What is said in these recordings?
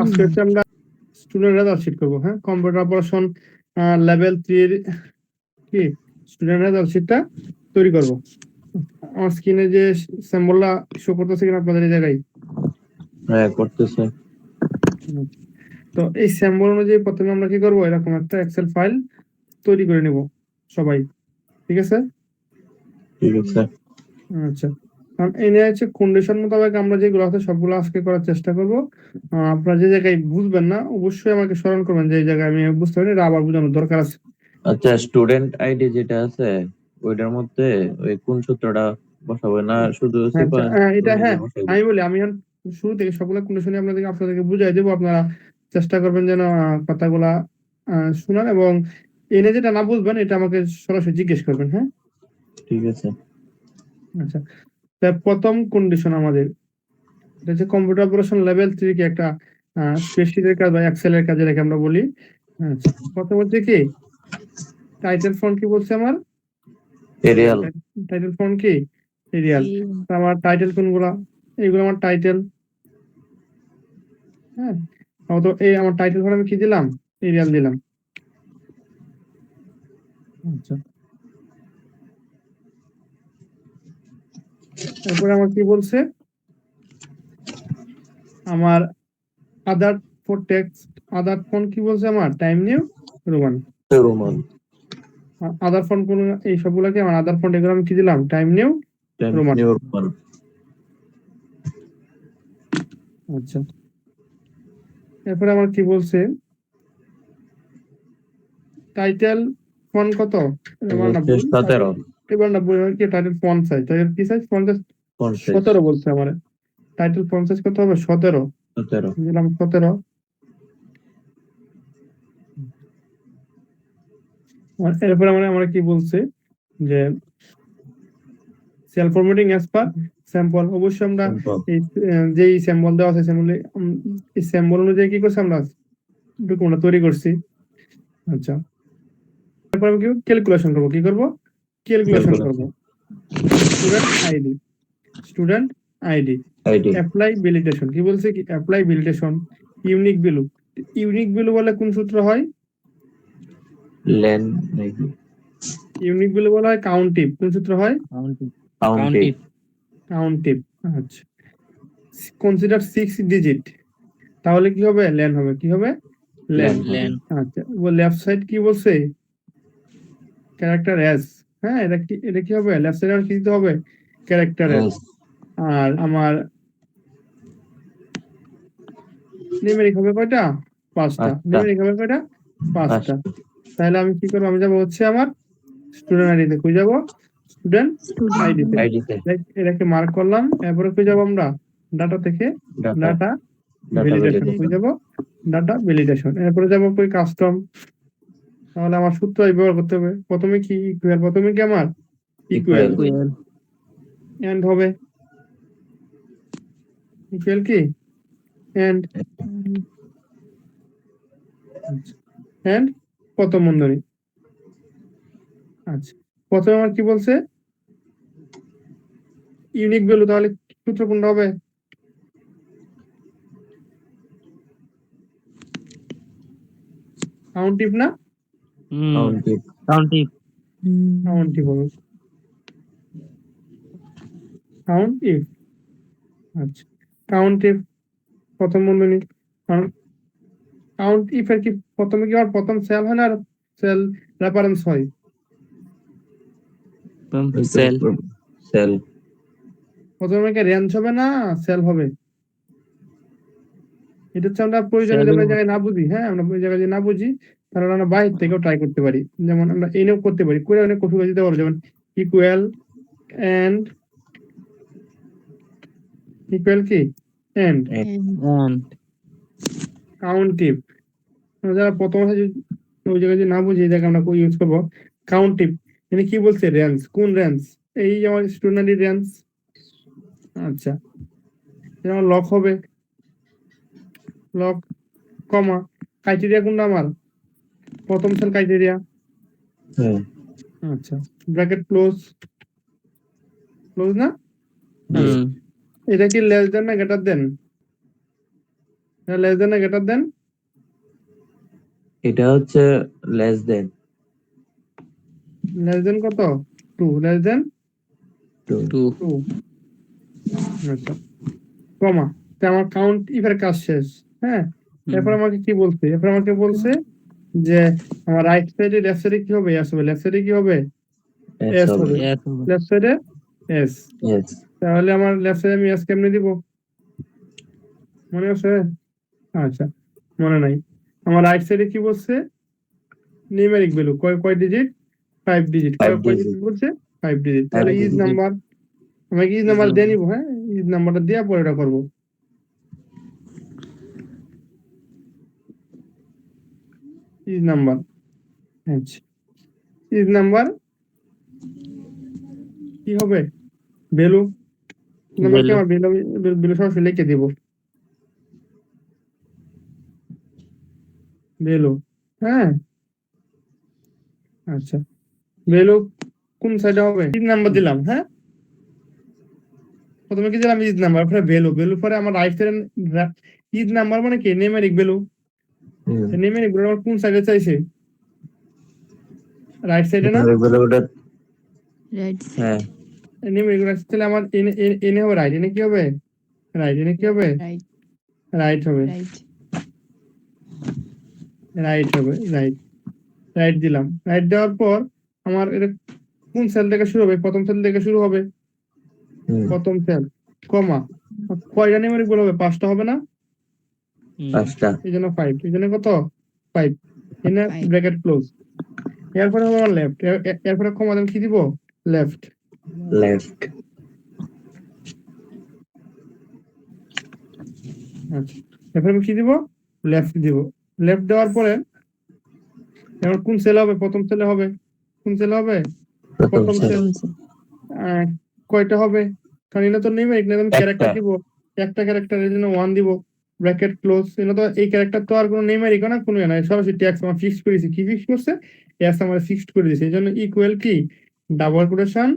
আজকে হচ্ছে আমরা স্টুডেন্ট রেজাল্ট শিট করবো। হ্যাঁ, কম্পিউটার অপারেশন লেভেল 3 কি স্টুডেন্ট রেজাল্ট শিটটা তৈরি করব। আমার স্ক্রিনে যে সিম্বলটা শো করতেছে কিনা আপনাদের এই জায়গায়? হ্যাঁ, করতেছে। তো এই সিম্বল অনুযায়ী প্রথমে আমরা কি করব, এরকম একটা এক্সেল ফাইল তৈরি করে নেব সবাই। ঠিক আছে? ঠিক আছে। আচ্ছা, কারণ এই নিয়ে হচ্ছে কন্ডিশন মোতাবেক আমরা যেগুলো আছে সবগুলো আজকে করার চেষ্টা করব। আপনারা যে জায়গায় বুঝবেন না অবশ্যই আমাকে স্মরণ করবেন যে এই জায়গায় আমি বুঝতে পারি, এটা আবার বোঝানোর দরকার আছে। আচ্ছা, স্টুডেন্ট আইডি যেটা আছে ওইটার মধ্যে ওই কোন সূত্রটা বসাবো না শুধু আচ্ছা, এটা হ্যাঁ বসাবো? আমি বলি, আমি এখন শুরু থেকে সবগুলো কন্ডিশনে আপনাদেরকে বুঝাই দেবো। আপনারা চেষ্টা করবেন যেন কথাগুলা শোনার, এবং এনে যেটা না বুঝবেন এটা আমাকে সরাসরি জিজ্ঞেস করবেন। হ্যাঁ, ঠিক আছে। আচ্ছা, তা প্রথম কন্ডিশন আমাদের এটা হচ্ছে কম্পিউটার অপারেশন লেভেল 3 কি একটা স্প্রেডশিটের কাজ বা এক্সেলের কাজে রেখে আমরা বলি। আচ্ছা, প্রথম হচ্ছে কি টাইটেল ফন্ট কি বলছে আমার? এরিয়াল। টাইটেল ফন্ট কি এরিয়াল। আমার টাইটেল কোনগুলা? এইগুলো আমার টাইটেল। হ্যাঁ, তো এই আমার টাইটেল ফন্ট আমি কি দিলাম? এরিয়াল দিলাম। আচ্ছা, তারপরে আমার কি বলছে, আমার other for text other font কি বলছে আমার? Time new Roman. রোমান। আদার ফন্ট কোন? এই সবগুলোকে আমার আদার ফন্ট, এগুলো আমি কি দিলাম? Time new Roman. রোমান। আচ্ছা, এরপরে আমার কি বলছে, টাইটেল ফন্ট কত? এবার না বই 17। এবার না বই কি টাইটেল ফন্ট সাইজ, টাইটেল কি সাইজ? ফন্ট সাইজ 17 বলছে আমার। টাইটেল ফন্ট সাইজ কত হবে? 17 দিলাম, 17। এরপরে আমরা কি বলছে যে cell formatting as per sample. অবশ্যই আমরা এই যেই স্যাম্পল দেওয়া আছে এই স্যাম্পল অনুযায়ী কি করছি আমরা ডকুমেন্ট তৈরি করছি। আচ্ছা, তারপর আমি কি ক্যালকুলেশন করব? কি করব? ক্যালকুলেশন করব। Student ID, student ID apply validation কি বলছে? কি apply validation unique value. Unique value বলে কোন সূত্র হয়? লেন নাকি? ইউনিক ভ্যালু বলা হয় কাউন্টিভ। কোন সূত্র হয়? কাউন্টিভ। আচ্ছা, কনসিডার 6 ডিজিট, তাহলে কি হবে? লেন হবে। কি হবে? লেন। আচ্ছা, ও লেফট সাইড কি বলছে? Character S. হ্যাঁ, এটা কি হবে? লেফট সাইড আর কি দিতে হবে? Character S. আর আমার নিউমেরিক হবে কয়টা? 5টা। নিউমেরিক হবে কয়টা? 5টা। তাহলে আমি কি করব? আমি যাব হচ্ছে আমার স্টুডেন্ট আইডিতে। কই যাব? স্টুডেন্ট আইডিতে। এটাকে মার্ক করলাম। এরপরে কই যাব আমরা? ডাটা থেকে ডাটা ভ্যালিডেশন। কই যাব? Data validation. এরপরে যাব কই? কাস্টম। তাহলে আমার সূত্র ব্যবহার করতে হবে। প্রথমে কি ইকুয়াল? প্রথমে কি আমার ইকুয়াল এন্ড হবে। ইকুয়াল কি এন্ড। এন্ড প্রথম বন্ধনী। আচ্ছা, প্রথমে আমার কি বলছে? Unique value. তাহলে সূত্র কোনটা হবে? কাউন্টিভ না? কাউন্টিভ হবে। কাউন্টিভ। আচ্ছা, কাউন্টিভ প্রথম বন্ধনী। কাউন্ট ইফ এর কি প্রথমে কি আর প্রথম সেল হয় না আর সেল রেফারেন্স হয়? সেল। প্রথমে কি রেঞ্জ হবে না সেল হবে? এটা হচ্ছে আমরা প্রয়োজনীয় জায়গায় না বুঝি। হ্যাঁ, আমরা ওই জায়গায় না বুঝি, তাহলে আমরা বাইরে থেকেও ট্রাই করতে পারি। যেমন আমরা এনেও করতে পারি, করে অনেক কপি করে দিতে পারবো। যেমন ইকুয়াল এন্ড, ইকুয়াল কি এন্ড, কাউন্টিভ। যারা প্রথম ওই জায়গায় যে না বুঝি, এই জায়গায় আমরা ইউজ করবো কাউন্টিভ। মানে কি বলছে? রেঞ্জ। কোন রেঞ্জ? এই আমার স্টুডেন্টের রেঞ্জ। আচ্ছা, যেমন লক হবে, লক কমা ক্রাইটেরিয়া কোনটা আমার? প্রথম সেল ক্রাইটেরিয়া। আচ্ছা, ব্র্যাকেট ক্লোজ। ক্লোজ না? এটা কি লেস দেন না গ্রেটার দেন? লেস দেন না গ্রেটার দেন? এটা হচ্ছে লেস দেন লেস দেন কত? 2, লেস দেন 2। 2। আচ্ছা, কমা। তো আমার কাউন্ট ইফের কাজ শেষ। হ্যাঁ, এরপর আমাকে কি বলছে? এরপর আমাকে বলছে যে আমার রাইট সাইডে লেফট সাইডে কি হবে? এস হবে। লেফট সাইডে কি হবে? এস এস হবে। হবে। লেফট সাইডে এস। এস। তাহলে আমার লেফট সাইডে আমি এস কেমনে দিব? মনে আছে? আচ্ছা, মনে নাই। আমার রাইট সাইডে কি বলছে? নিউমেরিক ভ্যালু কয় কয় ডিজিট? 5 ডিজিট। 5 কয় ডিজিট ডিজিট। বলছে? 5 ডিজিট। 5 তাহলে ইজ ডিজিট। নাম্বার, আমি ইজ নাম্বার দিয়ে নিব। হ্যাঁ, ইজ নাম্বারটা দিয়ে পরে এটা করবো। ইজ নাম্বার, আচ্ছা, ইজ নাম্বার কি হবে? ভ্যালু নাম্বার কি আমার ভ্যালু, ভ্যালু সরাসরি লিখে দিব। ভ্যালু, হ্যাঁ, আচ্ছা, ভ্যালু কোন সাইডে হবে? ইজ নাম্বার দিলাম। হ্যাঁ, প্রথমে কি দিলাম? ইজ নাম্বার, পরে ভ্যালু, ভ্যালু পরে আমার রাইট সাইডে ইজ নাম্বার মানে কি? Numeric value. নিউমেরিক ভ্যালু আমার কোন সাইডে চাইছে? রাইট সাইডে না? হ্যাঁ, নিউমেরিক ভ্যালু তাহলে আমার এনে হবে রাইট। এনে কি হবে? রাইট। এনে কি হবে? রাইট হবে। রাইট হবে। রাইট, রাইট দিলাম। রাইট দেওয়ার পর আমার এটা কোন সেল থেকে শুরু হবে? প্রথম সেল থেকে শুরু হবে। প্রথম সেল, কমা। কয়টা নিউমেরিক ভ্যালু হবে? 5টা হবে না? 5টা। এই জন্য 5। এই জন্য কত? 5। এনে ব্র্যাকেট ক্লোজ। এরপরে হবে আমার লেফট। এরপরে কমা আমি কি দিব? লেফট। লেফট। আচ্ছা, এরপরে আমি কি দিব? লেফট দিব। লেফট দেওয়ার পরে এবার কোন সেল হবে? প্রথম সেলে হবে। কোন সেল হবে? প্রথম সেল। কয়টা হবে? কারণ এটা তো নিউমেরিক না, আমি ক্যারেক্টার দিব। একটা ক্যারেক্টার, এর জন্য 1 দিব। Bracket close. এটা তো এই ক্যারেক্টার তো আর কোনো নিউমেরিক না, কোনো না, সরাসরি ট্যাক্স আমার ফিক্সড করেছি। কি ফিক্সড করছে? এস আমার ফিক্সড করে দিয়েছে। এই জন্য ইকুয়াল কি? Double quotation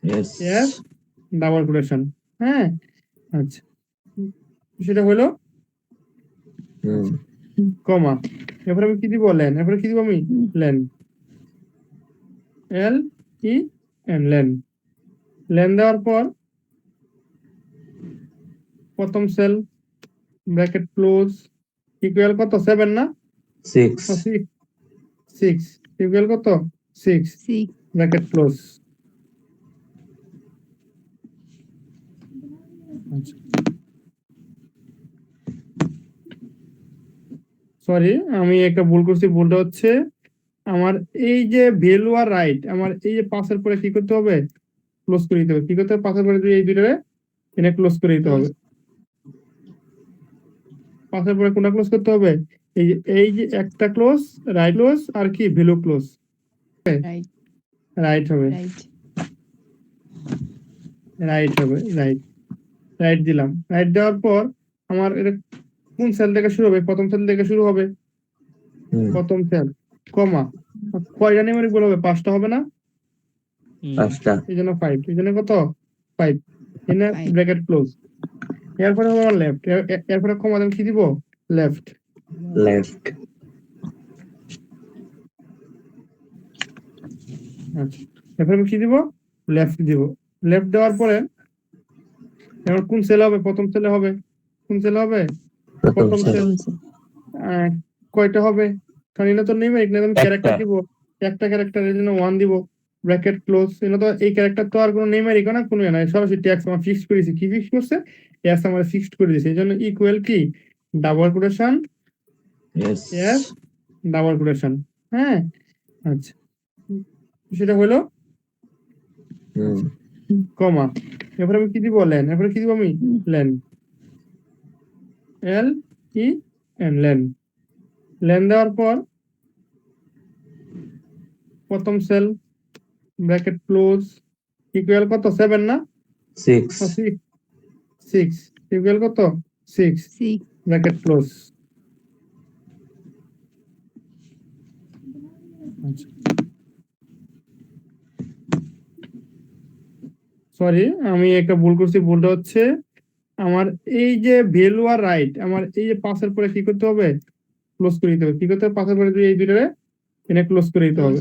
S. S, double quotation. হ্যাঁ, আচ্ছা, সেটা হলো কমা। এরপরে আমি কি দিব? লেন। এরপরে কি দিব আমি? লেন, এল ই এন, লেন। লেন দেওয়ার পর প্রথম সেল, ব্র্যাকেট ক্লোজ, ইকুয়াল কত? 7 না? 6। 6 ইকুয়াল কত? 6, ব্র্যাকেট ক্লোজ। আচ্ছা, সরি, আমি একটা ভুল করছি। ভুলটা হচ্ছে আমার এই যে ভ্যালু আর রাইট, আমার এই যে পাসের পরে কি করতে হবে? ক্লোজ করে দিতে হবে। কি করতে হবে? পাসের পরে এই দুইটারে এনে ক্লোজ করে দিতে হবে। পাসের পরে কোনটা ক্লোজ করতে হবে? এই যে একটা ক্লোজ, রাইট ক্লোজ, আর কি ভ্যালু ক্লোজ। রাইট হবে। রাইট হবে। রাইট, রাইট দিলাম। রাইট দেওয়ার পর আমার এটা কোন সেল থেকে শুরু হবে? প্রথম সেল থেকে শুরু হবে। প্রথম সেল, কমা। কয়টা নিউমেরিক ভ্যালু হবে? 5টা হবে না? 5টা। এই জন্য 5। এই জন্য কত? 5। এনে ব্র্যাকেট ক্লোজ। এরপরে হবে আমার লেফট। এরপরে কমা আমি কি দিব? লেফট। লেফট। আচ্ছা, এরপরে আমি কি দিব? লেফট দিব। লেফট দেওয়ার পরে এবার কোন সেল হবে? প্রথম সেলে হবে। কোন সেল হবে? প্রথম সেল। কয়টা হবে? কারণ এটা তো নিউমেরিক না, আমি ক্যারেক্টার দিব। একটা ক্যারেক্টার, এর জন্য 1 দিব। Bracket close. এটা তো এই ক্যারেক্টার তো আর কোনো নিউমেরিক না, কোনো না, সরাসরি ট্যাক্স আমার ফিক্সড করেছি। কি ফিক্সড করছে? এস আমার ফিক্সড করে দিয়েছে। এই জন্য ইকুয়াল কি? Double quotation S. S, double quotation. হ্যাঁ, আচ্ছা, সেটা হলো কমা। এরপরে আমি কি দিব? লেন। এরপরে কি দিব আমি? লেন, এল ই এন, লেন। লেন দেওয়ার পর প্রথম সেল, ব্র্যাকেট ক্লোজ, ইকুয়াল কত? 7 না? 6। 6 ইকুয়াল কত? 6, ব্র্যাকেট ক্লোজ। আচ্ছা, সরি, আমি একটা ভুল করছি। ভুলটা হচ্ছে আমার এই যে ভ্যালু আর রাইট, আমার এই যে পাসের পরে কি করতে হবে, ক্লোজ করে দিতে হবে। কি করতে হবে, পাসের পরে এই দুইটারে এনে ক্লোজ করে দিতে হবে।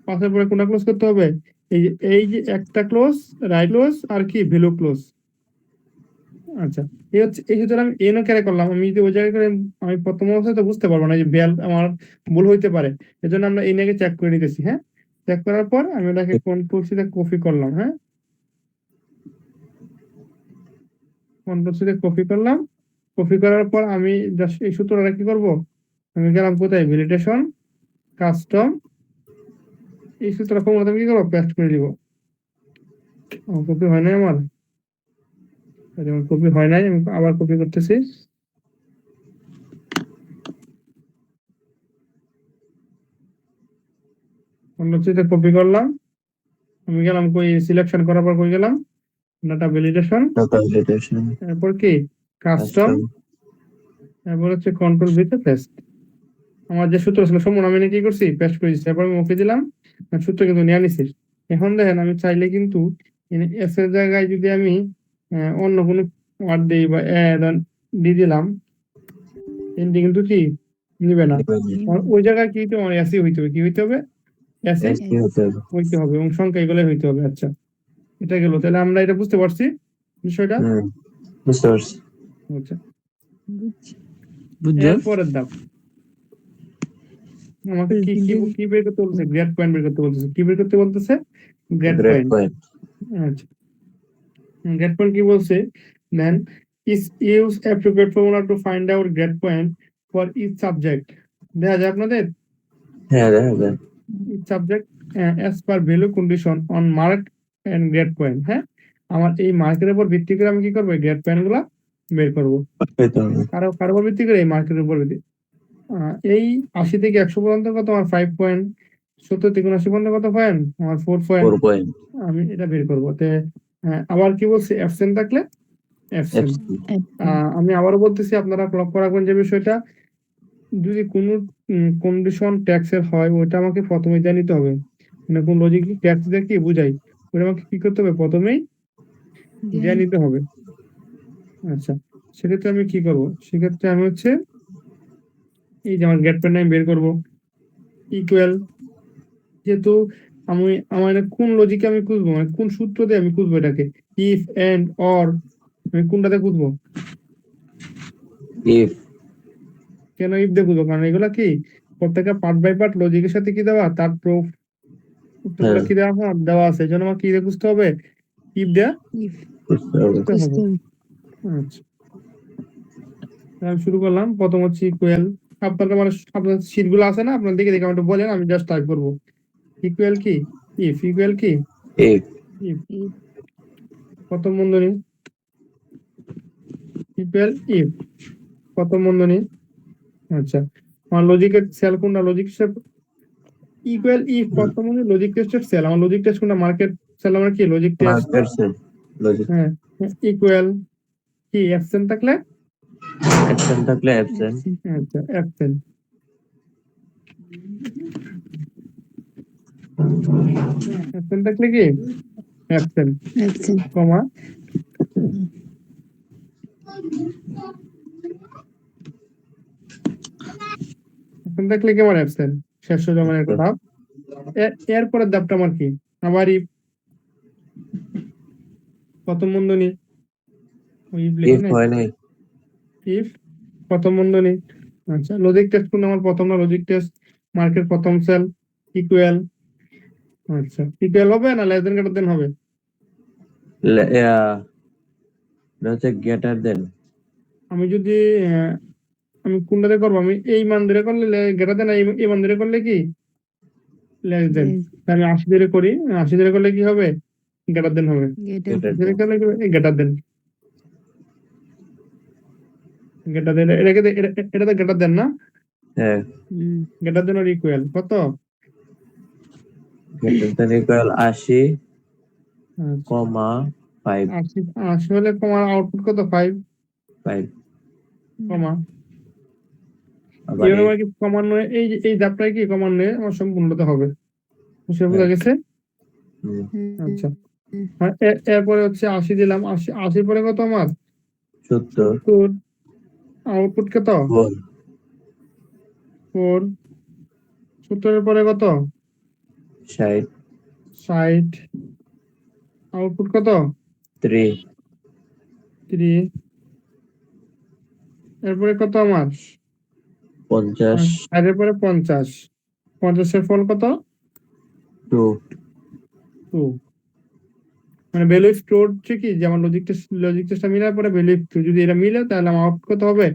পাসের পরে কোনটা ক্লোজ করতে হবে, এই যে একটা ক্লোজ, রাইট ক্লোজ আর কি ভ্যালু ক্লোজ। আচ্ছা, এই হচ্ছে এই সূত্র আমি এনও ক্যারে করলাম। আমি যদি ওই জায়গায় করে আমি প্রথম অবস্থায় তো বুঝতে পারবো না যে বেল আমার ভুল হইতে পারে, এজন্য আমরা এই নাকি চেক করে নিতেছি। হ্যাঁ, চেক করার পর আমি ওটাকে কন্ট্রোল সিতে কপি করলাম। হ্যাঁ, কন্ট্রোল সিতে কপি করলাম। কপি করার পর আমি জাস্ট এই সূত্রটা কি করব, আমি গেলাম কোথায়, ভ্যালিডেশন কাস্টম, এই সূত্রটা ফর্মুলা কি করবো, পেস্ট করে দিব। কপি হয় নাই আমার, কপি হয় নাই, আমি আবার কপি করতেছি। কন্ট্রোল কপি করলাম, আমি গেলাম কই, সিলেকশন করার পর কই গেলাম, ডাটা ভ্যালিডেশন, এরপর কি কাস্টম, এরপর হচ্ছে কন্ট্রোল ভিতে পেস্ট। আমার যে সূত্র ছিল সম্পূর্ণ আমি কি করছি, পেস্ট করে দিচ্ছি। এরপর আমি ওকে দিলাম, সূত্র কিন্তু নিয়ে নিছি। এখন দেখেন আমি চাইলে কিন্তু এস এর জায়গায় যদি আমি অন্য কোনো ওয়ার্ড দিই বা দিয়ে দিলাম, এনটি কিন্তু কি নিবে না। ওই জায়গায় কি হইতে হবে, এসি হইতে হবে। কি হইতে হবে, এসি হইতে হবে, এবং সংখ্যা এগুলো হইতে হবে। আচ্ছা, এটা গেল। তাহলে আমরা এটা বুঝতে পারছি বিষয়টা। বুঝতে পারছি। আচ্ছা, বুঝছো? এরপরের ধাপ, আমাকে কি কি কি বের করতে বলতেছে, গ্রেড পয়েন্ট বের করতে বলতেছে। কি বের করতে বলতেছে, গ্রেড পয়েন্ট। আচ্ছা, গ্রেড পয়েন্ট কি বলছে, দেন is use appropriate formula to find out grade point for each subject। দেখা যায় আপনাদের হ্যাঁ, দেখা যায়। each subject as per value condition on mark and grade point। হ্যাঁ, আমার এই মার্কের উপর ভিত্তি করে আমি কি করবো, গ্রেড পয়েন্ট গুলা বের করবো। কারো উপর ভিত্তি করে, এই মার্কের উপর ভিত্তি। এই 80 থেকে 100 পর্যন্ত কত, আমার 5 পয়েন্ট। 70 থেকে 79 পর্যন্ত কত পয়েন্ট, আমার 4 পয়েন্ট। আমি এটা বের করবো। আবার কি বলছি, অ্যাবসেন্ট থাকলে অ্যাবসেন্ট। আমি আবারও বলতেছি, আপনারা লক্ষ্য রাখবেন যে বিষয়টা, যদি কোনো কন্ডিশন ট্যাক্সের হয়, ওইটা আমাকে প্রথমেই জানিতে হবে। মানে কোন লজিক ট্যাক্স দিয়ে কি বুঝাই, ওটা আমাকে কি করতে হবে, প্রথমেই জানিতে হবে। আচ্ছা, সেক্ষেত্রে আমি কি করব, সেক্ষেত্রে আমি হচ্ছে এই যে আমার গেট পয়েন্ট আমি বের করবো, ইকুয়াল, যেহেতু আমি আমার কোন লজিকে আমি খুঁজবো, মানে কোন সূত্র দিয়ে আমি খুঁজবো এটাকে, ইফ এন্ড অর, আমি কোনটাতে খুঁজবো, ইফ। কেন ইফ দিয়ে খুঁজবো, কারণ এগুলা কি প্রত্যেকটা পার্ট বাই পার্ট লজিকের সাথে কি দেওয়া, তার প্রুফ উত্তরগুলো কি দেওয়া আছে, এই জন্য আমার কি দিয়ে খুঁজতে হবে, ইফ দেয়া খুঁজতে হবে। আচ্ছা, আমি শুরু করলাম। প্রথম হচ্ছে ইকুয়াল, আপনার শীট গুলো আছে না, আপনার দেখে দেখে আমাকে বলেন, আমি জাস্ট টাইপ করবো। ইকুয়াল কি, ইকুয়াল কি, ইফ। প্রথম বন্ধনী, ইকুয়াল ইফ, প্রথম বন্ধনী। আচ্ছা, আমার লজিকের সেল কোনটা, লজিক ইকুয়াল ইফ, প্রথম বন্ধনী লজিক টেস্টের সেল। আমার লজিক টেস্ট কোনটা, মার্কেট সেল, আমার কি লজিক টেস্ট। হ্যাঁ, ইকুয়াল কি, অ্যাবসেন্ট থাকলে অ্যাবসেন্ট। আচ্ছা, অ্যাবসেন্ট। অ্যাবসেন্ট থাকলে কি, অ্যাবসেন্ট, কমা, অ্যাবসেন্ট থাকলে কি আমার অ্যাবসেন্ট, শেষ জমানের কথা। এরপরের ধাপটা আমার কি, আবার প্রথম বন্ধনী, ইফ প্রথম বন্ধনী। আচ্ছা, লজিক টেস্ট কোন, আমার প্রথম না, লজিক টেস্ট মার্কেট প্রথম সেল, ইকুয়াল। আচ্ছা, ইকুয়াল হবে না লেস দেন গ্রেটার দেন হবে, গ্রেটার দেন। আমি যদি আমি কোনটাতে করবো, আমি এই মান ধরে করলে গ্রেটার দেন, এই মান ধরে করলে কি লেস দেন। আমি 80 ধরে করি, 80 ধরে করলে কি হবে, গ্রেটার দেন হবে, গ্রেটার দেন, গ্রেটার দেন, এটাতে গ্রেটার দেন না, হ্যাঁ, গ্রেটার দেন আর ইকুয়াল কত, গ্রেটার দেন ইকুয়াল 80, 5 80 হলে কমার আউটপুট কত, 5 কমা। এবার কি ক্রমান্বয়ে এই ধাপটা কি ক্রমান্বয়ে আমার সম্পূর্ণতা হবে, বুঝা গেছে। আচ্ছা, এরপরে হচ্ছে 80 দিলাম, 80 পরে কত আমার 70 70, আউটপুট কত 4 4, 70 এর পরে কত 60 60, আউটপুট কত 3 3, এরপরে কত আমার 50 এর পরে 50, 50 এর ফল কত 2 2, মানে ভ্যালু স্টোর হচ্ছে কি, যেমন লজিক টেস্টটা মিলার পরে ভ্যালু যদি এটা মিলে তাহলে আমার আউটপুট কত হবে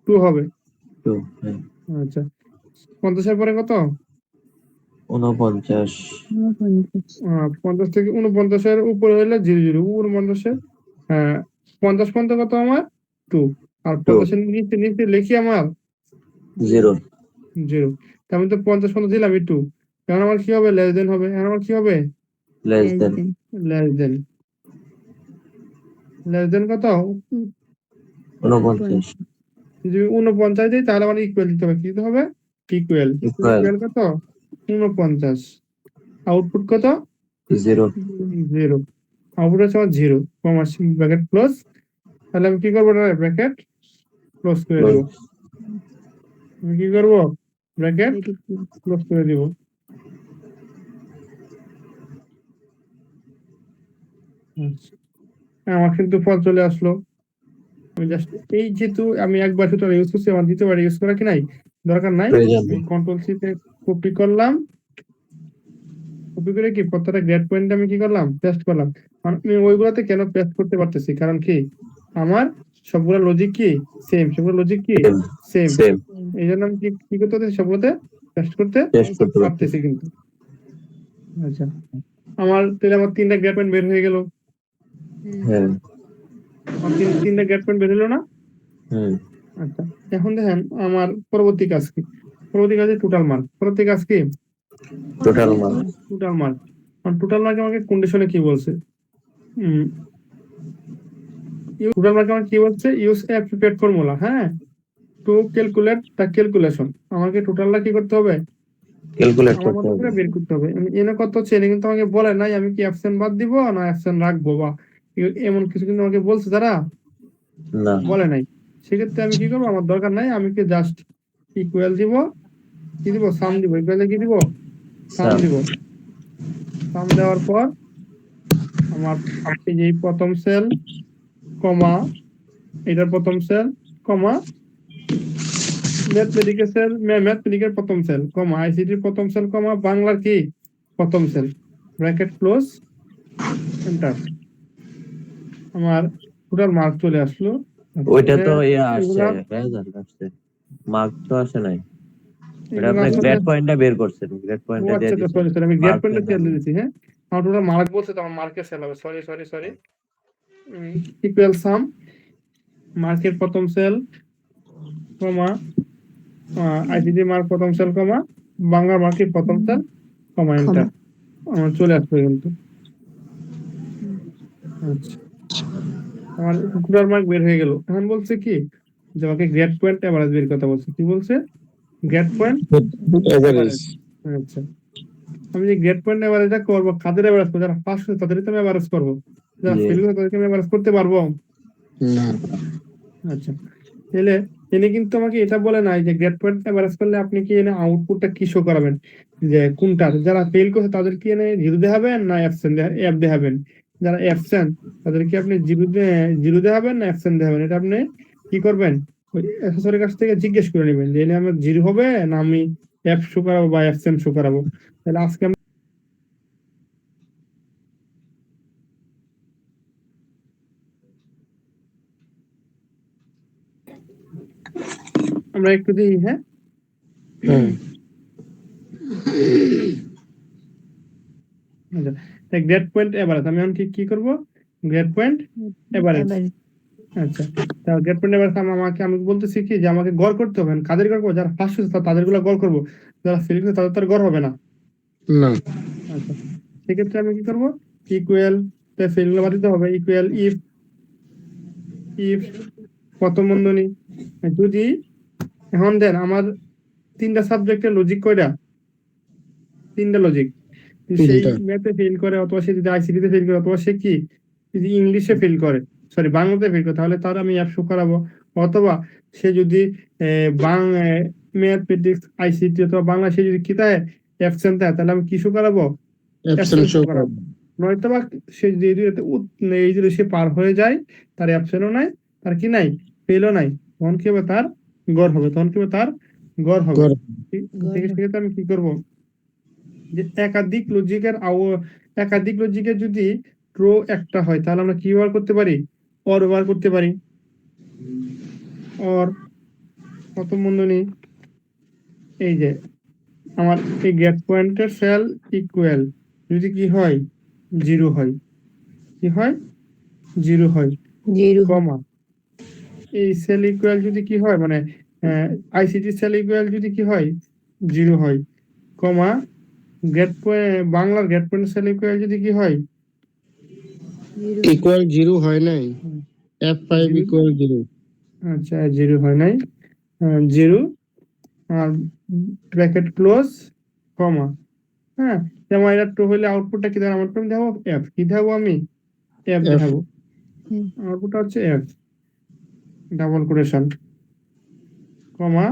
2 হবে। 2 হ্যাঁ আচ্ছা, 50 এর পরে কত 49 50 থেকে 49 এর উপরে হলে 0 49 এর 50 পর্যন্ত কত আমার 2, আর 50 এর নিচে লিখি আমার 0 0। আমি তো 50 পর্যন্ত দিলাম 2, কারণ আমার কি হবে লেস দেন হবে, এখন আমার কি হবে less than less than, less than কত 49 যদি 49 দিই তাহলে আমার ইকুয়াল দিতে হবে, কি দিতে হবে ইকুয়াল, Equal. ইকুয়াল কত 49, আউটপুট কত 0 0, আউটপুট হচ্ছে আমার 0, কমা ব্র্যাকেট ক্লোজ। তাহলে আমি কি করবো ব্র্যাকেট ক্লোজ করে দেবো, আমি কি করবো ব্র্যাকেট ক্লোজ করে দিব। আচ্ছা, আমার কিন্তু ফল চলে আসলো। আমি জাস্ট এই যেহেতু আমি একবার শুধু ইউজ করছি, আমার দ্বিতীয়বার ইউজ করা কি নাই দরকার নাই, প্রয়োজন নেই। আমি কন্ট্রোল সি তে কপি করলাম, কপি করে কি প্রত্যেকটা গ্রেড পয়েন্ট আমি কি করলাম পেস্ট করলাম। আমি ওইগুলাতে কেন পেস্ট করতে পারতেছি, কারণ কি আমার সবগুলো লজিক কি সেম, সবগুলো লজিক কি সেম, Same. এই জন্য আমি কি করতে পারতেছি সবগুলোতে পেস্ট করতে টেস্ট করতে পারতেছি পারতেছি কিন্তু। আচ্ছা, আমার তাহলে আমার 3টা গ্রেড পয়েন্ট বের হয়ে গেল, হ্যাঁ আমার 3টা গ্রেড পয়েন্ট বের হলো না। হুম আচ্ছা, এখন দেখেন আমার পরবর্তী কাজ কি, পরবর্তী কাজে টোটাল মার্ক, পরবর্তী কাজ কি total mark total mark. Total mark আমাকে কন্ডিশনে কি বলছে, টোটাল মার্ক আমাকে কি বলছে, ইউজ এ প্রিপেয়ার্ড ফর্মুলা, হ্যাঁ, টু ক্যালকুলেট দ্য ক্যালকুলেশন। আমাকে টোটালটা কি করতে হবে ক্যালকুলেট আমার করতে মতো হবে করে বের করতে হবে। এনে কত হচ্ছে এনে কিন্তু আমাকে বলে নাই আমি কি অ্যাবসেন্ট বাদ দিব না অ্যাবসেন্ট রাখবো, বা এমন কিছু কিন্তু আমাকে বলছে তারা না বলে নাই। সেক্ষেত্রে আমি কি করবো, আমার দরকার নাই, আমি কি জাস্ট ইকুয়াল দিব, কি দিব সাম দিব, ইকুয়ালে কি দিব সাম সাম দিব। সাম দেওয়ার পর আমার এই যে প্রথম সেল কমা এটার প্রথম সেল কমা ম্যাথমেটিক্যাল সেল, ম্যাথমেটিক্যাল প্রথম সেল কমা আইসিটির প্রথম সেল কমা বাংলার কি প্রথম সেল, ব্র্যাকেট ক্লোজ, এন্টার। আমার টোটাল মার্ক চলে আসলো। ওইটা তো ইয়া আসছে এগুলা রেজাল্ট আসছে মার্ক তো আসে নাই এটা এগুলো আপনি আসলে গ্রেড পয়েন্টটা বের করছেন গ্রেড ও পয়েন্টটা দিয়ে আচ্ছা দিছেন সরি সরি, আমি গ্রেড মার্ক পয়েন্টে দেন সেল দিয়েছি, হ্যাঁ আমার টোটাল মার্ক বলছে তো আমার মার্কের সেল হবে, সরি সরি সরি, ইকুয়াল সাম মার্কের প্রথম সেল কমা আইসিটি মার্ক প্রথম সেল কমা বাংলা মার্কের প্রথম সেল কমা এন্টার। আমার চলে আসবে কিন্তু। আচ্ছা, আমার টোটাল মার্ক বের হয়ে গেল। এখন বলছে কি যে আমাকে গ্রেড পয়েন্ট এভারেজ বের কথা বলছে, কি বলছে গ্রেড পয়েন্ট এভারেজ। আচ্ছা, আমি যে গ্রেড পয়েন্ট এভারেজটা করবো কাদের এভারেজ করবো, যারা পাস করে তাদেরই তো আমি এভারেজ করবো, যারা জি ফেল করে তাদেরকে আমি এভারেজ করতে পারবো। না আচ্ছা, তাহলে এনে কিন্তু আমাকে এটা বলে নাই যে গ্রেড পয়েন্ট এভারেজ করলে আপনি কি এনে আউটপুটটা কি শো করাবেন, যে কোনটা যারা ফেল করছে তাদের কি এনে জিরো দেখাবেন না অ্যাপ দেখাবেন, যারা অ্যাবসেন্ট তাদেরকে আপনি জিরো দেখাবেন না অ্যাবসেন্ট দেখাবেন, এটা আপনি কি করবেন ওই অ্যাসেসরের কাছ থেকে জিজ্ঞেস করে নেবেন যে এনে আমার জিরো হবে না আমি অ্যাপ শো করাবো বা অ্যাবসেন্ট শো করাবো। তাহলে আজকে আমরা একটু দিই, হ্যাঁ হুম গ্রেড পয়েন্ট এভারেজ আমি এখন কি করবো গ্রেড পয়েন্ট এভারেজ। আচ্ছা, তা গ্রেড পয়েন্ট এভারেজ আমি বলতেছি কি যে আমাকে গড় করতে হবে, কাদের গড় করবো, যারা ফার্স্ট হচ্ছে তাদের গুলো গড় করবো, যারা ফেল করছে তাদের তো আর গড় হবে না। না আচ্ছা, সেক্ষেত্রে আমি কি করবো ইকুয়াল ফেল গুলো বাদ দিতে হবে, ইকুয়াল ইফ ইফ প্রথম বন্ধনী যদি এখন দেন আমার 3টা সাবজেক্টের লজিক কয়টা 3টা লজিক, সেই তিনটা। ম্যাথে ফেল করে, অথবা সে যদি আইসিটি তে ফেল করে, অথবা সে কি যদি ইংলিশে ফেল করে, সরি বাংলাতে ফেল করে, তাহলে তার আমি অ্যাপ শো করাবো। অথবা সে যদি ম্যাথমেটিক্স আইসিটি অথবা বাংলা সে যদি কি থাকে অ্যাবসেন্ট থাকে, তাহলে আমি কি শো করাবো? অ্যাবসেন্ট অ্যাবসেন্ট শো শো করাবো। নয়তো বা সে যে এই যদি সে পার হয়ে যায়, তার অ্যাবসেন্টও নাই, তার কি নাই, ফেলও নাই, তখন কি হবে? তার গড় হবে, তখন কি হবে? তার গড় হবে। করে। সেক্ষেত্রে আমি কি করব? যে একাধিক লজিকের যদি রো একটা হয়, তাহলে আমরা কি ব্যবহার করতে পারি? অর ব্যবহার করতে পারি। অর প্রথম বন্ধনী, এই যে আমার এই গেট পয়েন্টের সেল ইকুয়াল যদি কি হয়? 0 হয়। কি হয়? 0 হয়, কমা এই সেল ইকুয়াল যদি কি হয়, মানে আইসিটি সেল ইকুয়াল যদি কি হয়? 0 হয়, কমা বাংলার গেট পয়েন্ট সেল ইকুয়াল যদি কি হয়? ইকুয়াল 0 হয় নাই, F5 0। ইকুয়াল 0। আচ্ছা, 0 হয় নাই, 0 আর ব্র্যাকেট ক্লোজ, কমা। হ্যাঁ, যেমন এটা টু হলে আউটপুটটা কি দেখাবো? আমি দেখাবো এফ, কি দেখাবো? আমি এফ F দেখাবো। আউটপুটটা হচ্ছে এফ, ডাবল কোটেশন, কমা।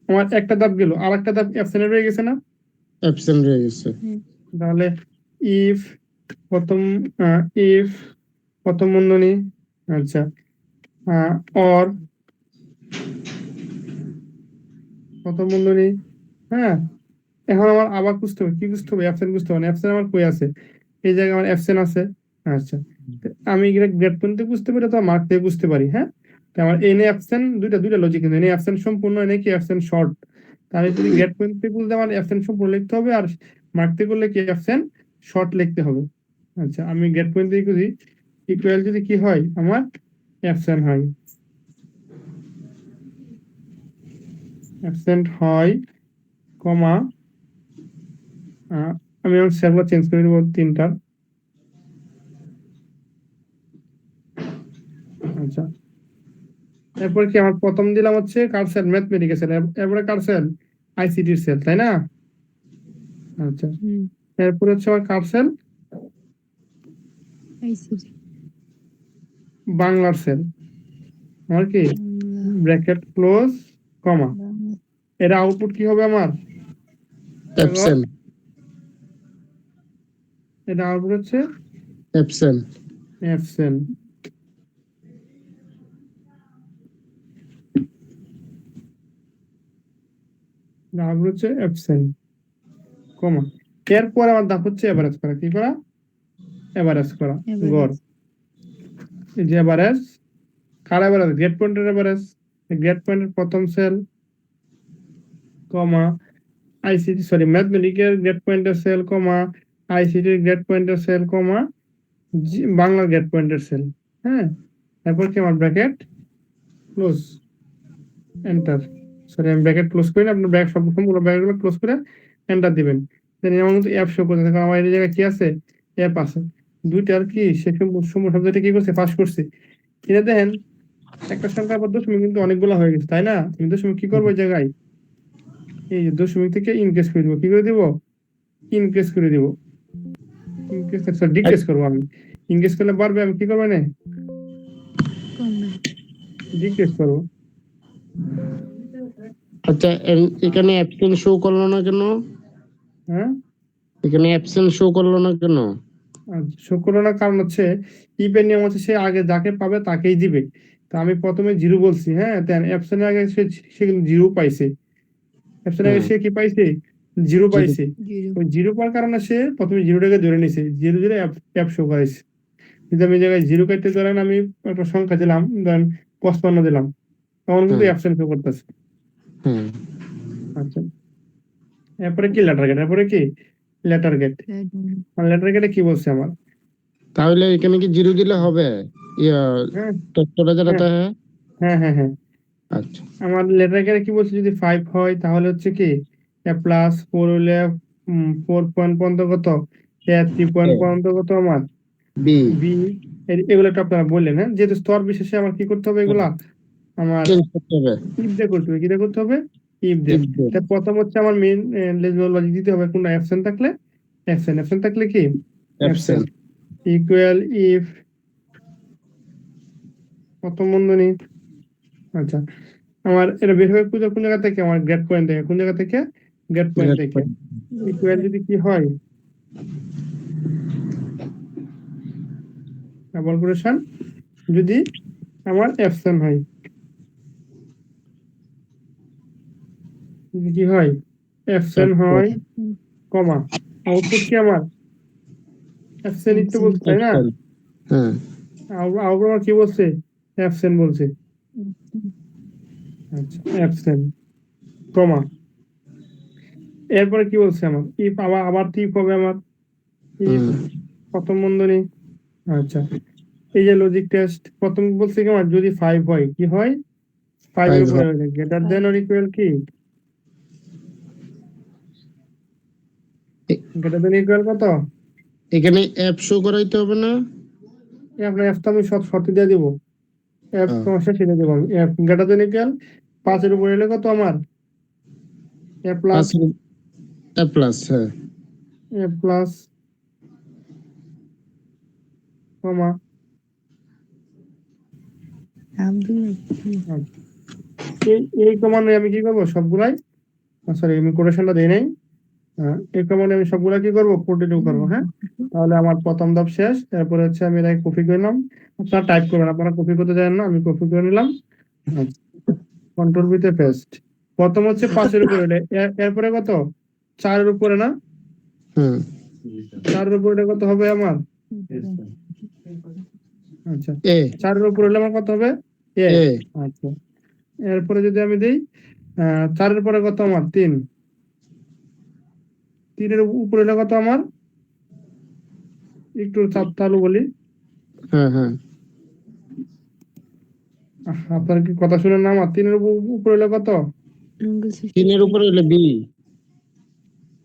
আমার একটা ধাপ গেল, আর একটা ধাপ অ্যাবসেন্ট রয়ে গেছে না? অ্যাবসেন্ট রয়ে গেছে। তাহলে ইফ প্রথম ইফ প্রথম বন্ধনী, আচ্ছা, অর প্রথম বন্ধনী। হ্যাঁ, এখন আমার আবার খুঁজতে হবে, কি খুঁজতে হবে? অ্যাবসেন্ট খুঁজতে হবে। অ্যাবসেন্ট আমার কই আছে? এই জায়গায় আমার অ্যাবসেন্ট আছে। আচ্ছা, তো আমি এটা গ্রেড পয়েন্ট থেকে বুঝতে পারি অথবা মার্ক থেকে বুঝতে পারি। হ্যাঁ, তো আমার এনে অ্যাবসেন্ট দুইটা লজিক, কিন্তু এনে অ্যাবসেন্ট সম্পূর্ণ, এনে কি অ্যাবসেন্ট শর্ট। তাহলে যদি গ্রেড পয়েন্ট থেকে বুঝতে আমার অ্যাবসেন্ট সম্পূর্ণ লিখতে হবে, আর মার্ক থেকে করলে কি অ্যাবসেন্ট শর্ট লিখতে হবে। আচ্ছা, আমি গ্রেড পয়েন্ট থেকে খুঁজি, ইকুয়াল যদি কি হয়? আমার অ্যাবসেন্ট হয়, অ্যাবসেন্ট হয়, কমা। আমি আমার সেলগুলো চেঞ্জ করে দেবো তিনটার। আচ্ছা, এরপর কি আমার প্রথম দিলাম হচ্ছে কার সেল? Mathematical sell. এরপরে কার সেল? আইসিটির সেল, তাই না? আচ্ছা, এরপর হচ্ছে আমার কার সেল? বাংলার সেল। আমার কি ব্র্যাকেট ক্লোজ, কমা। এর আউটপুট কি হবে আমার? অ্যাবসেন্ট। এটা আউটপুট হচ্ছে অ্যাবসেন্ট। অ্যাবসেন্ট। আউটপুট হচ্ছে অ্যাবসেন্ট, কমা। এরপর আমার ধাপ হচ্ছে এভারেজ করা। কি করা? এভারেজ করা, গড়। এই যে এভারেজ, কার এভারেজ? গেট পয়েন্টের এভারেজ। গেট পয়েন্টের প্রথম সেল, কমা, আইসিটি সরি ম্যাথমেটিক্যাল গেট পয়েন্টের সেল, কমা, আইসিটি গেট পয়েন্টের সেল, কমা, বাংলার গেট পয়েন্টের সেল। হ্যাঁ, তারপর কি আমার ব্র্যাকেট ক্লোজ, এন্টার। সরি, আমি ব্র্যাকেট ক্লোজ করি না, আপনার সম্পূর্ণ ব্র্যাকেটগুলো ক্লোজ করে এন্টার দিবেন। দেন আমার কিন্তু অ্যাপ শো করতে থাকে, আমার এই জায়গায় কি আছে? অ্যাপ আছে। দুইটার কি সে সাবজেক্টে কি করছে? পাস করছে। এটা দেখেন, একটা সংখ্যার পর দশমিক কিন্তু অনেকগুলো হয়ে গেছে, তাই না? আমি দশমিক কি করবো এই জায়গায়? এই যে দশমিক থেকে ইনক্রিজ করে দিব। কি করে দিব? ইনক্রিজ করে দিব। ডিক্রিজ করবো আমি। ইনক্রিজ করলে বাড়বে, আমি কি করবো? না, ডিক্রিজ করবো। আচ্ছা, এখানে অ্যাবসেন্ট শো করলো না কেন? হ্যাঁ, এখানে অ্যাবসেন্ট শো করলো না কেন? শুক্রনার কারণ হচ্ছে ইপের নিয়ম হচ্ছে সে আগে যাকে পাবে তাকেই দিবে। তো আমি প্রথমে 0 বলছি। হ্যাঁ, দেন অ্যাবসেন্টের আগে সে কিন্তু 0 পাইছে। অ্যাবসেন্টের আগে সে কি পাইছে? 0 পাইছে। ওই 0 পাওয়ার কারণে সে প্রথমে 0টাকে ধরে নিছে, 0 অ্যাপ শো করাইছে। যদি আমি এই জায়গায় 0 কাটতে ধরেন আমি একটা সংখ্যা দিলাম, ধরেন 55 দিলাম, তখন কিন্তু অ্যাবসেন্ট শো করতেছে। আচ্ছা, এরপরে কি লেটার গেট? এরপরে কি লেটার গেট? লেটার গেটে কি বলছে আমার? তাহলে এখানে কি 0 দিলে হবে? ইয়া হ্যাঁ তত্ত্বটা যেটা হ্যাঁ। হ্যাঁ হ্যাঁ হ্যাঁ। আচ্ছা, আমার লেটার গেটে কি বলছে? যদি 5 হয় তাহলে হচ্ছে কি প্লাস 4 হলে 4 পয়েন্ট পর্যন্ত কত? 3 পয়েন্ট পর্যন্ত কত আমার? B B. এগুলো তো আপনারা বললেন। হ্যাঁ, যেহেতু স্তর বিশেষে আমার কি করতে হবে? এগুলা আমার চেঞ্জ করতে হবে। ইফ দিয়ে করতে হবে। কি দিয়ে করতে হবে? ইফ দিয়ে। If দিয়ে। প্রথম হচ্ছে আমার মেইন লজিক দিতে হবে কোনটা অ্যাবসেন্ট থাকলে অ্যাবসেন্ট থাকলে কি অ্যাবসেন্ট ইকুয়াল ইফ প্রথম বন্ধনী। আচ্ছা, আমার এটা বের হবে কোন জায়গা থেকে, আমার গ্রেড পয়েন্ট থেকে, কোন জায়গা থেকে, গ্রেড পয়েন্ট থেকে। ইকুয়াল যদি কি হয়, ক্যালকুলেশন যদি আমার অ্যাবসেন্ট হয়, যদি কি হয় অ্যাবসেন্ট হয়, কমা আউটপুট কি আমার অ্যাবসেন্ট একটু বলছে তাই না, হ্যাঁ আউটপুট আমার কি বলছে, অ্যাবসেন্ট বলছে। আচ্ছা, অ্যাবসেন্ট কমা, এরপরে কি বলছে আমার ইফ, আবার ইফ হবে আমার ইফ প্রথম বন্ধনী। আচ্ছা, এই যে লজিক টেস্ট প্রথম বলছে কি আমার যদি 5 হয়, কি হয় 5 এর Five উপরে হয়। হলে গ্রেটার দেন অর ইকুয়াল কি, গ্রেটার দেন ইকুয়াল কত, এখানে অ্যাপ শো করাইতে হবে না? আপনার অ্যাপটা আমি সব শর্তে দিয়ে দিব, অ্যাপ হ্যাঁ। সমস্যা সেটা দেবো আমি। অ্যাপ গ্রেটার দেন ইকুয়াল 5 এর উপরে হলে কত আমার এ প্লাস, অ্যাপ প্লাস, হ্যাঁ এ প্লাস কমা। এই এই কমান্ডে আমি কি করবো সবগুলাই, সরি আমি কোটেশনটা দেই নাই, এই কমান্ডে আমি সবগুলা কি করবো কন্টিনিউ করবো। হ্যাঁ, তাহলে আমার প্রথম ধাপ শেষ। তারপরে হচ্ছে আমি এটাকে কপি করে নিলাম, আপনারা টাইপ করবেন, আপনারা কপি করতে জানেন না, আমি কপি করে নিলাম, কন্ট্রোল ভিতে পেস্ট। প্রথম হচ্ছে 5 এর উপরে হলে এরপরে কত 4 এর উপরে না, হ্যাঁ 4 এর উপরে কত হবে আমার, আচ্ছা এ 4 এর উপরে হলে আমার কত হবে এ। এ আচ্ছা, এরপরে যদি আমি দিই 4 এর পরে কত আমার 3, 3 এর উপরে হলে কত আমার, একটু চালু বলি, হ্যাঁ হ্যাঁ আপনার কি কথা শুনেন না, আমার 3 এর উপরে হলে কত, 3 উপরে হলে বি।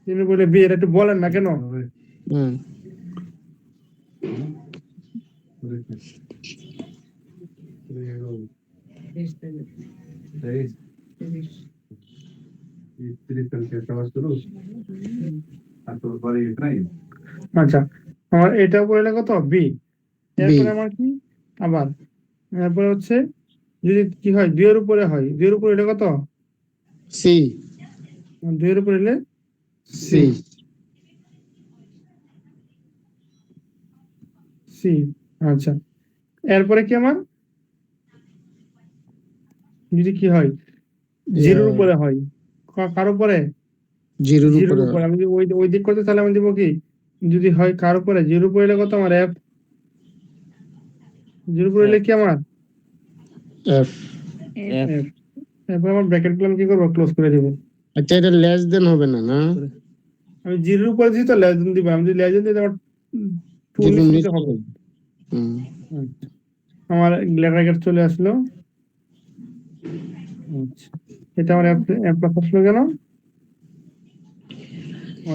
3 এর উপরে বি, এটা একটু বলেন না কেন। হ্যাঁ আচ্ছা, আমার এটা উপরে হলে কত বি, এরপরে আমার কি আবার, এরপরে হচ্ছে যদি কি হয় 2 এর উপরে হয়, 2 এর উপরে হলে কত, সি 2 এর উপরে হলে সি সি। আচ্ছা, এরপরে কি আমার যদি কি হয় 0 এর উপরে হয়, কার উপরে, জিরোর 0 এর উপরে উপরে। আমি যদি ওই দিক করতে তাহলে আমি দিব কি, যদি হয় কার উপরে 0 উপরে হলে কত আমার এফ, 0 উপরে হলে কি আমার এফ। এফ। এরপর আমার ব্র্যাকেট গুলো আমি কি করবো ক্লোজ করে দিব। আচ্ছা এটা লেস দেন হবে না না? আমি 0 এর উপরে দিই তো লেস দিব, আমি যদি লেস দিই আমার 2 জিরো নিচে দিতে নিচে। হবে। হুম আচ্ছা, আমার ব্র্যাকেট চলে আসলো। আচ্ছা, এটা আমার অ্যাপ প্লাস আসলো কেন,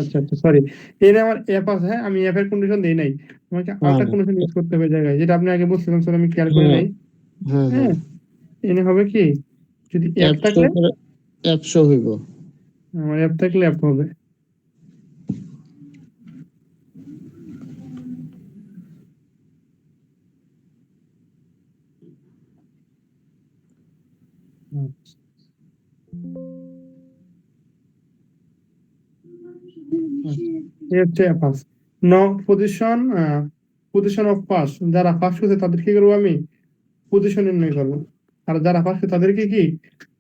আচ্ছা আচ্ছা সরি, এখানে আমার অ্যাপ আছে, হ্যাঁ আমি অ্যাপের কন্ডিশন দেই নাই, আমাকে আরেকটা কন্ডিশন ইউজ করতে হবে জায়গায়, যেটা আপনি আগে বলছিলেন স্যার, আমি খেয়াল করি হ্যাঁ নাই। হ্যাঁ হ্যাঁ, এনে হবে কি যদি অ্যাপ অ্যাপ শো থাকলে, করে অ্যাপ শো হইব। আমার অ্যাপ থাকলে অ্যাপ হবে। এই হচ্ছে পাস ন পজিশন, পজিশন অফ পাস, যারা পাস করছে তাদের কি করবো আমি পজিশন নির্ণয় করবো, আর যারা পাস করছে তাদেরকে কি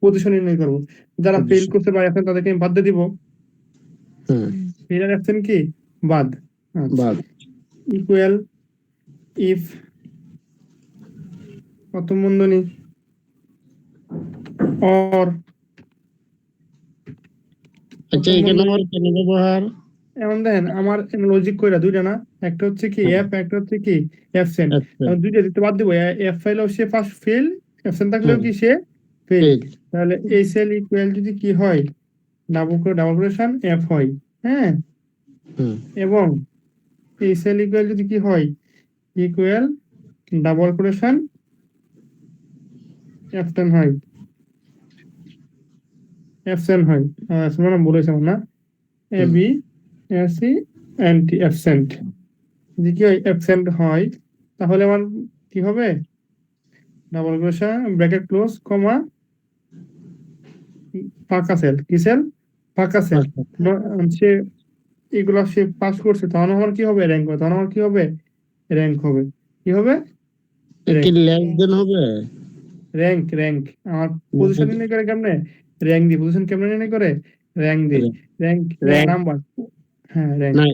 পজিশন নির্ণয় করবো, যারা ফেল Position. করছে বা এখন তাদেরকে আমি বাদ দিয়ে দিব, হ্যাঁ ফেলার অ্যাবসেন্ট কি বাদ। আচ্ছা, বাদ। ইকুয়াল ইফ প্রথম বন্ধনী অর, আচ্ছা এখানে আর কেন ব্যবহার? এমন দেখেন আমার লজিক কইরা দুইটা না, একটা হচ্ছে কি হ্যাঁ, এফ, একটা হচ্ছে কি অ্যাবসেন্ট, absent, আমি দুইটা দিতে বাদ দিব, এফ ফাইলেও সে ফার্স্ট ফেল, অ্যাবসেন্ট থাকলেও হ্যাঁ, কি সে ফেল। fail, তাহলে এই সেল ইকুয়াল যদি কি হয় ডাবল কোটেশন এফ হয়, হ্যাঁ, হ্যাঁ, এবং এই সেল ইকুয়াল যদি কি হয় ইকুয়াল ডাবল কোটেশন অ্যাবসেন্ট হয়, অ্যাবসেন্ট হয়, মানে বলেছিলাম না এ হুম, বি এস সি অ্যান্টি অ্যাবসেন্ট যদি কি হয় অ্যাবসেন্ট হয় তাহলে আমার কি হবে ডাবল ক্রোশেট ব্র্যাকেট ক্লোজ কমা ফাঁকা সেল কি সেল ফাঁকা সেল সে এগুলো সে পাস করছে তখন আমার কি হবে র্যাঙ্ক হবে তখন আমার কি হবে র্যাঙ্ক হবে কি হবে কি লেস দেন হবে? র্যাঙ্ক র্যাঙ্ক আমার পজিশন নির্ণয় করে কেমনে র্যাঙ্ক দিয়ে পজিশন কেমনে নির্ণয় করে র্যাঙ্ক দিয়ে র্যাঙ্ক Rank. নাম্বার হ্যাঁ র্যাঙ্ক না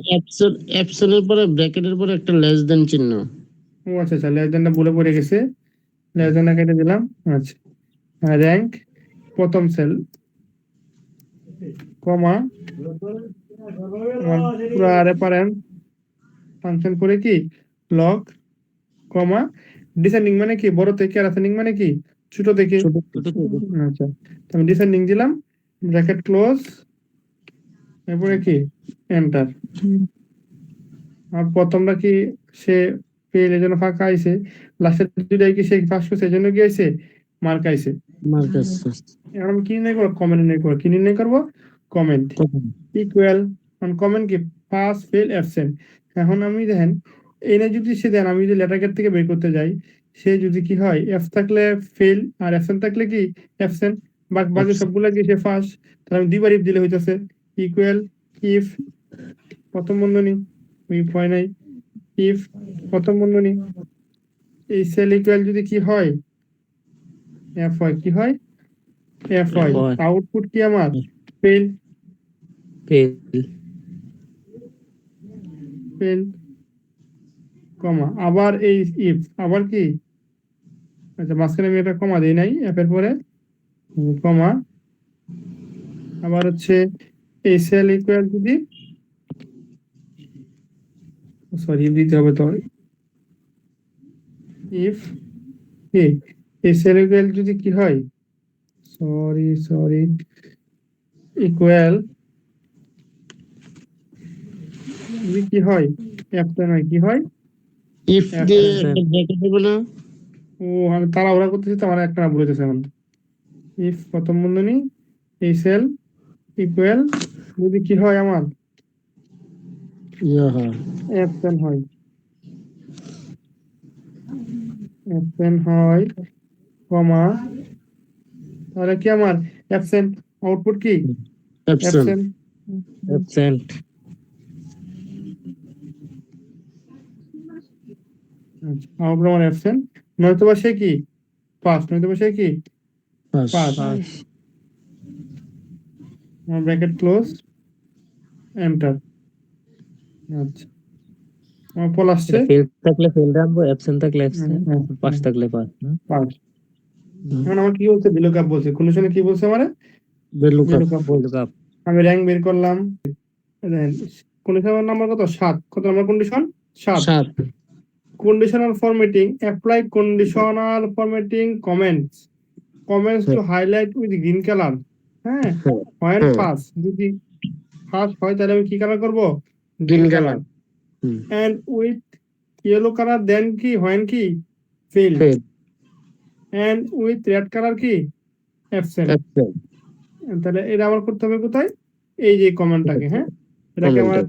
অ্যাপসনের পরে ব্র্যাকেটের পরে একটা লেস দেন চিহ্ন। ও আচ্ছা আচ্ছা লেস দেনটা বলে পড়ে গেছে লেস দেনটা কেটে দিলাম আচ্ছা র্যাঙ্ক প্রথম সেল কমা পুরো রেফারেন্স ফাংশন করে কি লগ কমা ডিসেন্ডিং মানে কি বড় থেকে আর অ্যাসেন্ডিং মানে কি ছোট থেকে আচ্ছা তো আমি ডিসেন্ডিং দিলাম ব্র্যাকেট ক্লোজ এরপরে কি এন্টার আর প্রথমটা কি সে ফেল এর জন্য ফাঁকা আইছে লাস্টের দুইটাই কি সে পাস করছে এর জন্য কি আইছে মার্ক আইছে মার্কাস এখন আমি কি নির্ণয় করবো কমেন্ট নির্ণয় করবো কি নির্ণয় করবো কমেন্ট ইকুয়াল কমেন্ট কি পাস ফেল অ্যাবসেন্ট এখন আমি দেখেন এনে যদি সে দেন আমি যদি লেটার গেট থেকে বের করতে যাই সে যদি কি হয় এফ থাকলে ফেল আর অ্যাবসেন্ট থাকলে কি অ্যাবসেন্ট বাকি সবগুলো কি সে ফার্স্ট তাহলে আমি দুইবার ইফ দিলে হইতেছে ইকুয়াল ইফ প্রথম বন্ধনী ইফ হয় নাই ইফ প্রথম বন্ধনী এই সেল ইকুয়াল যদি কি হয় এফ হয় কি হয় এফ হয় হয়। আউটপুট কি আমার ফেল fail, ফেল কমা আবার এই ইফ আবার কি আচ্ছা মাঝখানে আমি একটা কমা দিই নাই এর পরে কমা আবার হচ্ছে এই সেল ইকুয়াল যদি সরি দিতে হবে তো ইফ কি এই সেল ইকুয়াল যদি কি হয় সরি ইকুয়াল যদি কি হয় একটা নয় কি হয় ইফ দিয়ে ব্র্যাকেট হবে না? ও আমি তাড়াহুড়া করতেছি তো আমার একটা না বলেছে এখন ইফ প্রথম বন্ধনী এই সেল ইকুয়াল যদি কি হয় আমার ইয়া হ্যাঁ অ্যাবসেন্ট হয় অ্যাবসেন্ট হয় কমা তাহলে কি আমার অ্যাবসেন্ট আউটপুট কি অ্যাপসেন্ট অ্যাবসেন্ট absent, আউটপুট আমার অ্যাবসেন্ট নয়তো বা সে কি পাস নয়তো বা সে কি পাস পাস আমার ব্র্যাকেট ক্লোজ এন্টার আচ্ছা আমার পল আসছে fail থাকলে fail রাখবো, absent থাকলে absent, pass থাকলে pass, না? পাস এখন আমার কি বলছে ভিলুকআপ বলছে কন্ডিশনে কি বলছে আমারে বেলুকা ভিলুকআপ বলছে Look up, আমি র্যাঙ্ক বের করলাম কন্ডিশন নাম্বার কত 7 কত নাম্বার কন্ডিশন 7 সাত conditional formatting apply conditional formatting comments to highlight with green color হ্যাঁ when হ্যাঁ। pass যদি pass হয় তাহলে আমি কি কালার করব Green green color. color and with yellow color then কি when কি fail fail and with red color কি absent অ্যাপসেন্ট তাহলে এটা আমার করতে হবে কোথায় এই যে কমেন্টটাকে হ্যাঁ এটাকে আমার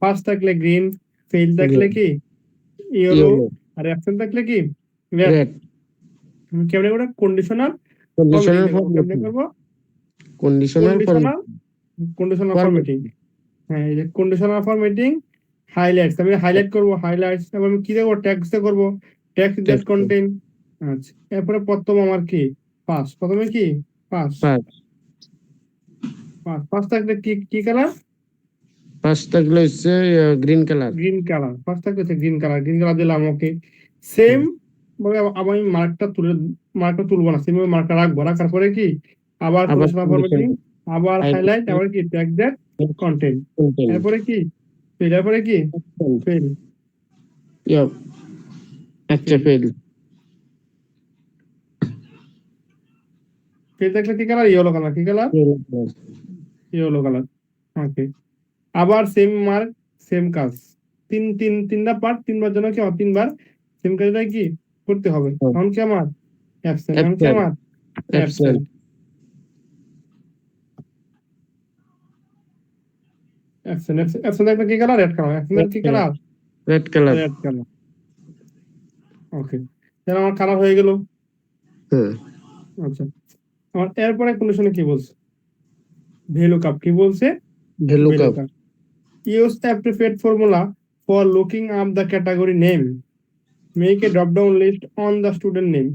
পাস থাকলে গ্রিন ফেল থাকলে কি ইয়েলো আর অ্যাবসেন্ট থাকলে কি রেড রেড কেমনে করে কন্ডিশনাল কন্ডিশনাল কেমনে করব কন্ডিশনাল কন্ডিশনাল ফরম্যাটিং হ্যাঁ এই যে কন্ডিশনাল ফরম্যাটিং হাইলাইটস আমি হাইলাইট করব হাইলাইটস এবং আমি কি দেব ট্যাগস দিয়ে করব ট্যাগস দ্যাট কন্টেইন আচ্ছা এরপরে প্রথম আমার কি পাস প্রথমে কি পাস পাস থাকলে কি কালার পাস থাকলে হচ্ছে green colour green colour first থাকলে গ্রিন কালার দিলাম ওকে সেম ভাবে আবার আমি মার্কটা তুলবো না সেম ভাবে মার্কটা রাখার পরে কি আবার কন্ডিশনাল ফরম্যাটিং আবার হাইলাইট আবার কি ট্যাগ দ্যাট কন্টেন্ট এরপরে কি এরপরে কি ফেল আচ্ছা ফেল থাকলে কি কালার ইয়েলো কালার কি কালার ইয়েলো কালার ওকে আবার সেম মার্ক সেম কাজ তিনটা পার্ট তিনবার জন্য কি আমার তিনবার সেম কাজটা কি করতে হবে তখন কি আমার অ্যাবসেন্ট এখন কি আমার অ্যাবসেন্ট অ্যাবসেন্ট অ্যাবসেন্ট একটা কি কালার? Red colour. অ্যাবসেন্ট কি colour? Red colour. Red colour. Okay, তাহলে আমার কালার হয়ে গেল। হ্যাঁ আচ্ছা, আমার এরপরে কন্ডিশনে কি বলছে? VLOOKUP কি বলছে? Value cup. VLOOKUP use appropriate formula for looking up the category name, make a drop down list on the student name.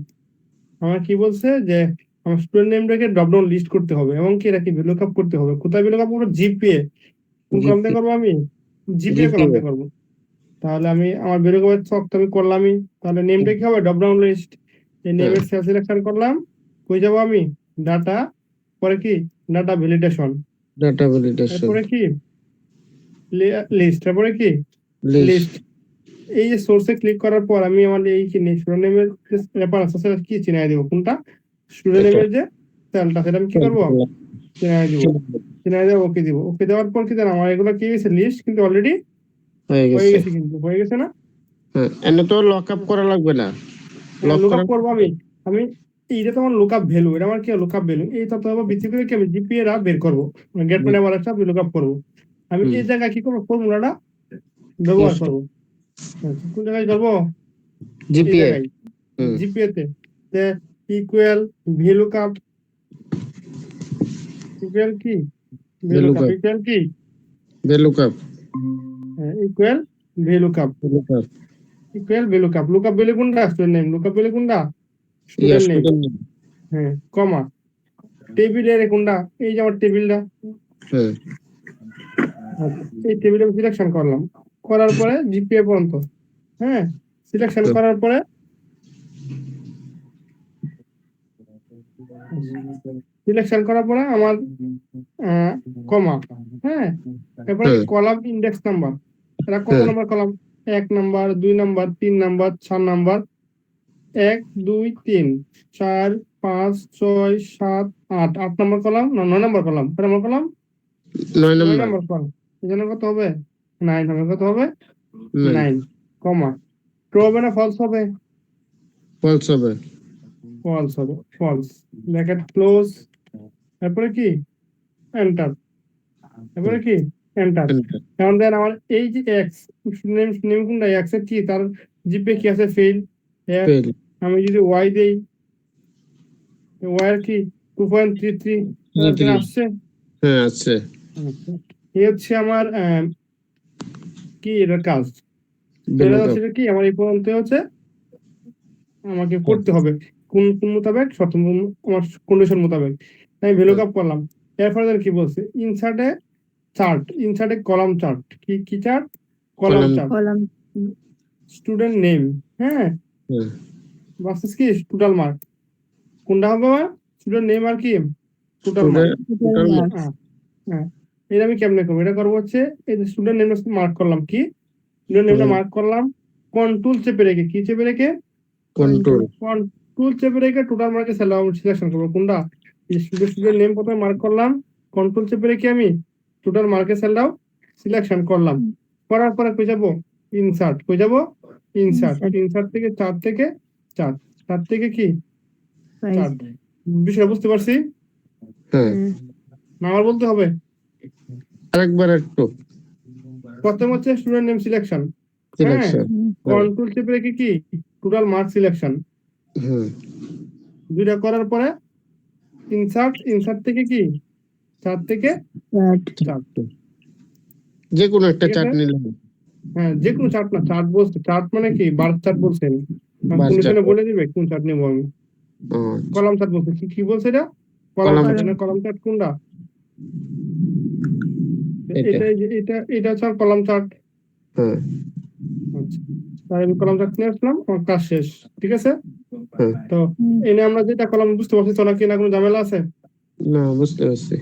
আমার কি বলছে যে আমার স্টুডেন্ট নেমটাকে ড্রপ ডাউন লিস্ট করতে হবে এবং কি এটা কি VLOOKUP করতে হবে। কোথায় VLOOKUP করবো? জিপিএ। কোন কলামে করবো আমি? জিপিএ কলামে করবো। তাহলে আমি আমার VLOOKUP এর ছক তো আমি করলামই। তাহলে নেমটা কি হবে? Drop down list. এই নেমের সেল সিলেকশন করলাম। কই যাবো আমি? ডাটা, পরে কি ডাটা ভ্যালিডেশন, ডাটা ভ্যালিডেশন, তারপরে কি লিস্ট, তারপরে কি লিস্ট। লিস্ট। এই যে সোর্সে ক্লিক করার পর আমি আমার এই কি স্টুডেন্ট নেমের ব্যাপার আছে সেটা কি চিনাই দেবো? কোনটা? স্টুডেন্ট নেমের যে সেলটা সেটা আমি কি করবো? চিনাই দিব। চিনাই দেবো, ওকে দিব। ওকে দেওয়ার পর কি জানো আমার এগুলো কি হয়েছে? লিস্ট কিন্তু অলরেডি হয়ে হয়ে গেছে। গেছে, কিন্তু হয়ে গেছে না? হ্যাঁ, এনে তো লক আপ করা লাগবে না। লক লুকআপ করবো আমি। আমি এইটা তো আমার লুকআপ ভ্যালু, এটা আমার কি লুকআপ ভ্যালু। এই তথ্য ভিত্তি করে কি আমি জিপিএ রা বের করবো, গেট মানে আবার একটা লুকআপ করবো। আমি এই জায়গায় কি করবো? ফর্মুলাটা ব্যবহার করবো। আচ্ছা, কোন জায়গায় করবো? জিপিএ। জিপিএ তে ইকুয়াল VLOOKUP ইকুয়াল কি VLOOKUP ইকুয়াল কি ভ্যালু কাপ। Equal VLOOKUP equal VLOOKUP। Lookup value কোনটা? Student name. লুকআপ ভ্যালু কোনটা? Student name. হ্যাঁ, কমা টেবিলের কোনটা? এই যে আমার টেবিলটা। হ্যাঁ এই টেবিলে আমি সিলেকশন করলাম, করার পরে জিপিএ পর্যন্ত। হ্যাঁ, সিলেকশন করার পরে আমার কমা। হ্যাঁ, এরপরে কলাম ইন্ডেক্স নাম্বার। এটা কত number column? 1 number, 2 number, 3 number, 4 number. 1 2 3 4 5 6 7 8 8 number column, 9 number column. কত number column? 9 9 number. Number column. এজন্য কত হবে? 9 হবে। কত হবে? 9 কমা। ট্রু হবে না ফলস হবে? ফলস হবে। ফলস হবে। False, bracket close. তারপরে কি এন্টার, তারপরে কি এন্টার। এখন দেন আমার এই যে এক্স নেম কোনটা? এক্স এর কি তার জিপে কি আছে? ফেল। আমি যদি ওয়াই দেই, ওয়াই এর কি 2.33 আসছে। হ্যাঁ আছে। এই হচ্ছে আমার কি এটার কাজ। এটা হচ্ছে কি আমার এই পর্যন্ত হচ্ছে আমাকে করতে হবে কোন কোন মোতাবেক? আমার কন্ডিশন মোতাবেক। আমি VLOOKUP করলাম। এরপরে কি বলছে? ইনসার্টে চার্ট, ইনসার্টে কলাম চার্ট। কি কি chart? Column chart. Student name, হ্যাঁ, ভার্সেস কি টোটাল মার্ক। কোনটা হবে আমার? স্টুডেন্ট নেম আর কি টোটাল মার্ক। হ্যাঁ, এটা আমি কেমনে করবো? এটা করবো হচ্ছে এই যে স্টুডেন্ট নেম মার্ক করলাম, কি স্টুডেন্ট নেমটা মার্ক করলাম, কন্ট্রোল চেপে রেখে, কি চেপে রেখে? কন্ট্রোল চেপে রেখে টোটাল মার্কে সিলেকশন করবো। কোনটা? স্টুডেন্ট নেম প্রথমে মার্ক করলাম, কন্ট্রোল চেপে রেখে আমি টোটাল মার্কে সেলটাও সিলেকশন করলাম। করার পরে কই যাবো? ইনসার্ট। কই যাবো? ইনসার্ট। ইনসার্ট থেকে 4 থেকে 4, 4 থেকে কি 4। বিষয় বুঝতে পারছি না? আমার বলতে হবে আরেকবার একটু। প্রথম হচ্ছে স্টুডেন্ট নেম সিলেকশন, কন্ট্রোল চেপে রেখে কি টোটাল মার্ক সিলেকশন। দুইটা করার পরে ইনসার্ট, ইনসার্ট থেকে কি 4 থেকে 4। যে কোনো একটা চার্ট নিলে। হ্যাঁ, যে কোনো চার্ট না, চার্ট বলছে। চার্ট মানে কি? বার চার্ট বলছেন। কন্ডিশনে বলে দিবে কোন চার্ট নেবো আমি। কলাম চার্ট বলছে। কি কি বলছে এটা? Column chart. কলাম চার্ট কোনটা? এটা হচ্ছে কলাম চার্ট। আচ্ছা, তাহলে আমি কলাম চার্ট নিয়ে আসলাম, আমার কাজ শেষ। ঠিক আছে, তো এনে আমরা যেটা কলাম বুঝতে পারছি তো নাকি না কোনো ঝামেলা আছে? না, বুঝতে পারছি।